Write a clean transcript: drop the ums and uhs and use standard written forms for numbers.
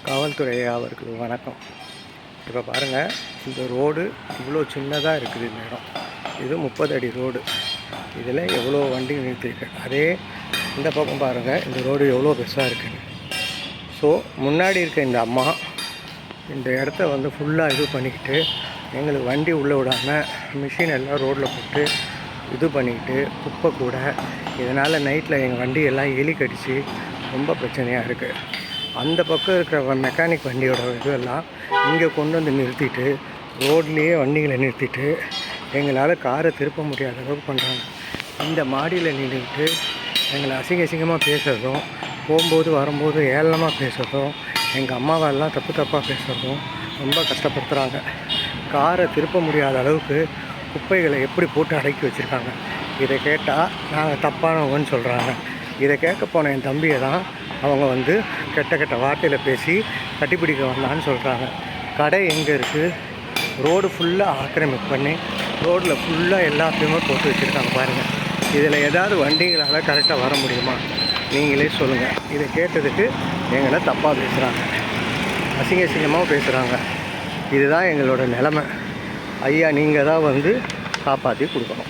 காவல்துறை அவர்களுக்கு வணக்கம். இப்போ பாருங்கள், இந்த ரோடு இவ்வளோ சின்னதாக இருக்குது. இந்த இடம் இது 30 அடி ரோடு. இதில் எவ்வளோ வண்டி நிறுத்திருக்கு. அதே இந்த பக்கம் பாருங்கள், இந்த ரோடு எவ்வளோ பெருசாக இருக்குது. ஸோ முன்னாடி இருக்க இந்த அம்மா இந்த இடத்த ஃபுல்லாக இது பண்ணிக்கிட்டு எங்களுக்கு வண்டி உள்ளே விடாமல் மிஷின் எல்லாம் ரோட்டில் போட்டு இது பண்ணிக்கிட்டு குப்பை கூட, இதனால் நைட்டில் எங்கள் வண்டியெல்லாம் எலி கடித்து ரொம்ப பிரச்சனையாக இருக்குது. அந்த பக்கம் இருக்கிற மெக்கானிக் வண்டியோட இதெல்லாம் இங்கே கொண்டு வந்து நிறுத்திட்டு ரோட்லேயே வண்டிகளை நிறுத்திட்டு எங்களால் காரை திருப்ப முடியாத அளவுக்கு பண்ணுறாங்க. இந்த மாடியில் நின்றுக்கிட்டு எங்களை அசிங்கமாக பேசுகிறதும், போகும்போது வரும்போது ஏளனமாக பேசுகிறதும், எங்கள் அம்மாவெல்லாம் தப்பாக பேசுகிறதும் ரொம்ப கஷ்டப்படுத்துகிறாங்க. காரை திருப்ப முடியாத அளவுக்கு குப்பைகளை எப்படி போட்டு அடக்கி வச்சுருக்காங்க. இதை கேட்டால் நாங்கள் தப்பானவங்கன்னு சொல்கிறாங்க. இதை கேட்க போன என் தம்பியை தான் அவங்க கெட்ட வார்த்தையில் பேசி கட்டிப்பிடிக்க வந்தான்னு சொல்கிறாங்க. கடை எங்கே இருக்குது? ரோடு ஃபுல்லாக ஆக்கிரமிப்பு பண்ணி ரோட்டில் ஃபுல்லாக எல்லாத்தையுமே போட்டு வச்சுருக்காங்க பாருங்கள். இதில் ஏதாவது வண்டிகளால் கரெக்டாக வர முடியுமா? நீங்களே சொல்லுங்கள். இதை கேட்டதுக்கு எங்களை தப்பாக பேசுகிறாங்க, அசிங்கமாக பேசுகிறாங்க. இதுதான் எங்களோட நிலமை. ஐயா, நீங்கள் தான் காப்பாற்றி கொடுக்கணும்.